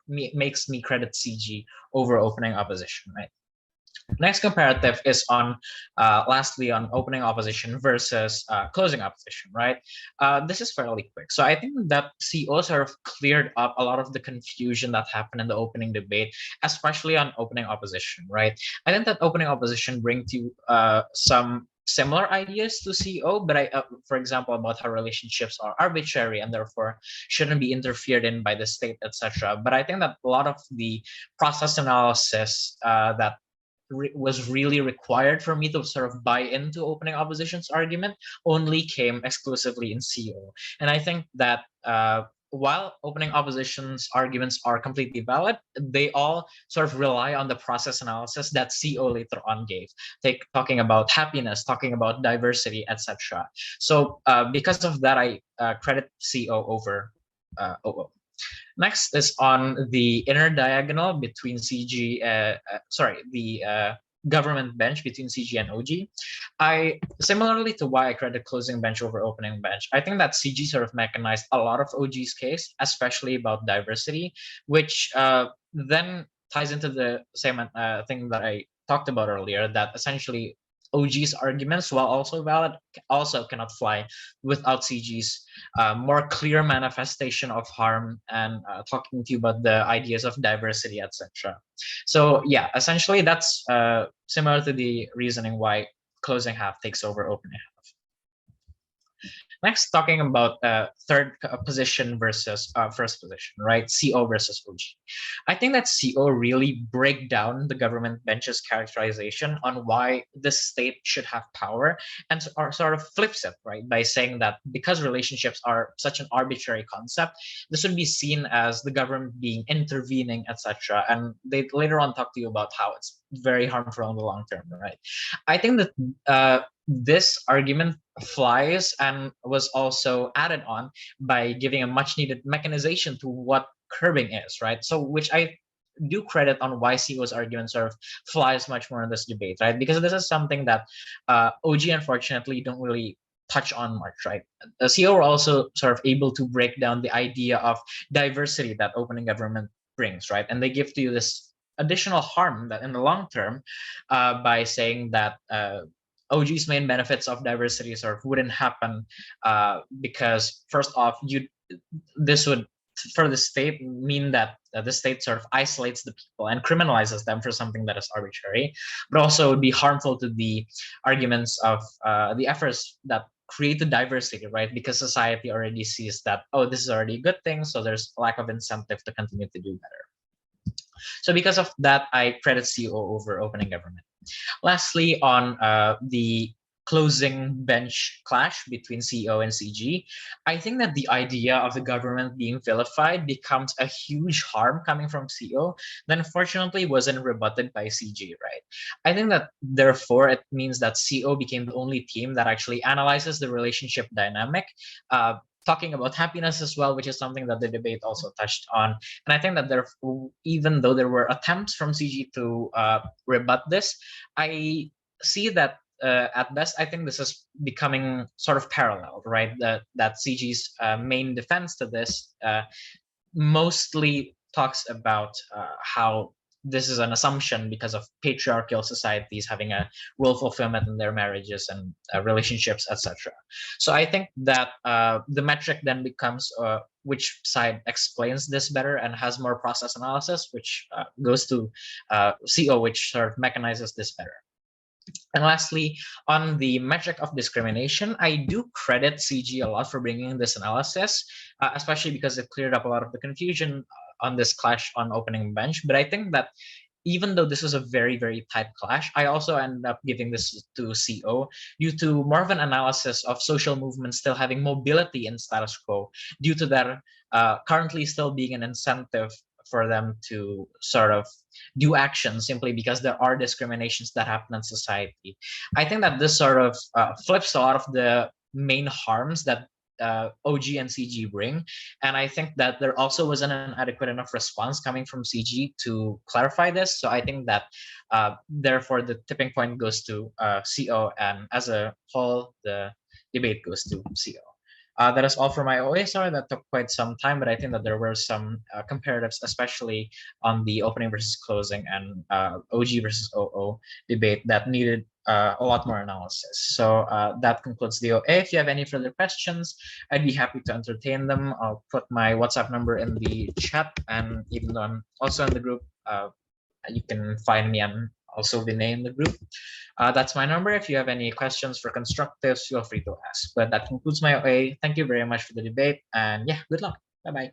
makes me credit CG over opening opposition, right? Next comparative is on, lastly, on opening opposition versus closing opposition, right? This is fairly quick. So I think that CO sort of cleared up a lot of the confusion that happened in the opening debate, especially on opening opposition, right? I think that opening opposition brings you some similar ideas to CO, but for example, about how relationships are arbitrary and therefore shouldn't be interfered in by the state, etc. But I think that a lot of the process analysis that was really required for me to sort of buy into opening opposition's argument only came exclusively in CO. And I think that while opening opposition's arguments are completely valid, they all sort of rely on the process analysis that CO later on gave, talking about happiness, talking about diversity, etc. So because of that, I credit CO over OO. Next is on the inner diagonal between CG, the government bench between CG and OG. I, similarly to why I credit closing bench over opening bench, I think that CG sort of mechanized a lot of OG's case, especially about diversity, which then ties into the same thing that I talked about earlier, that essentially OG's arguments, while also valid, also cannot fly without CG's more clear manifestation of harm and talking to you about the ideas of diversity, etc. So yeah, essentially that's similar to the reasoning why closing half takes over opening half. Next, talking about third position versus first position, right? CO versus OG. I think that CO really break down the government bench's characterization on why the state should have power, and sort of flips it, right? By saying that because relationships are such an arbitrary concept, this would be seen as the government being intervening, etc. And they later on talk to you about how it's very harmful in the long term, right? I think that this argument flies and was also added on by giving a much needed mechanization to what curbing is, right? So which I do credit on why CO's argument sort of flies much more in this debate, right? Because this is something that OG unfortunately don't really touch on much, right? The CO were also sort of able to break down the idea of diversity that opening government brings, right? And they give to you this additional harm that in the long term by saying that OG's main benefits of diversity sort of wouldn't happen because first off, this would for the state mean that the state sort of isolates the people and criminalizes them for something that is arbitrary, but also would be harmful to the arguments of the efforts that create the diversity, right? Because society already sees that, oh, this is already a good thing, so there's lack of incentive to continue to do better. So because of that, I credit CO over opening government. Lastly, on the closing bench clash between CO and CG, I think that the idea of the government being vilified becomes a huge harm coming from CO that unfortunately wasn't rebutted by CG, right? I think that therefore it means that CO became the only team that actually analyzes the relationship dynamic, talking about happiness as well, which is something that the debate also touched on. And I think that even though there were attempts from CG to rebut this, I see that at best, I think this is becoming sort of parallel, right? That CG's main defense to this mostly talks about how this is an assumption because of patriarchal societies having a role fulfillment in their marriages and relationships, etc. So I think that the metric then becomes which side explains this better and has more process analysis, which goes to CO, which sort of mechanizes this better. And lastly, on the metric of discrimination, I do credit CG a lot for bringing this analysis, especially because it cleared up a lot of the confusion on this clash on opening bench. But I think that even though this was a very, very tight clash, I also ended up giving this to CO due to more of an analysis of social movements still having mobility in status quo due to their currently still being an incentive for them to sort of do action simply because there are discriminations that happen in society. I think that this sort of flips a lot of the main harms that OG and CG bring. And I think that there also wasn't an adequate enough response coming from CG to clarify this. So I think that therefore the tipping point goes to CO, and as a whole, the debate goes to CO. That is all for my OA. Sorry, that took quite some time, but I think that there were some comparatives, especially on the opening versus closing and OG versus OO debate that needed a lot more analysis. So that concludes the OA. If you have any further questions, I'd be happy to entertain them. I'll put my WhatsApp number in the chat, and even though I'm also in the group, you can find me on also Vinay in the group. That's my number. If you have any questions for constructives, feel free to ask. But that concludes my OA. Thank you very much for the debate. And yeah, good luck. Bye-bye.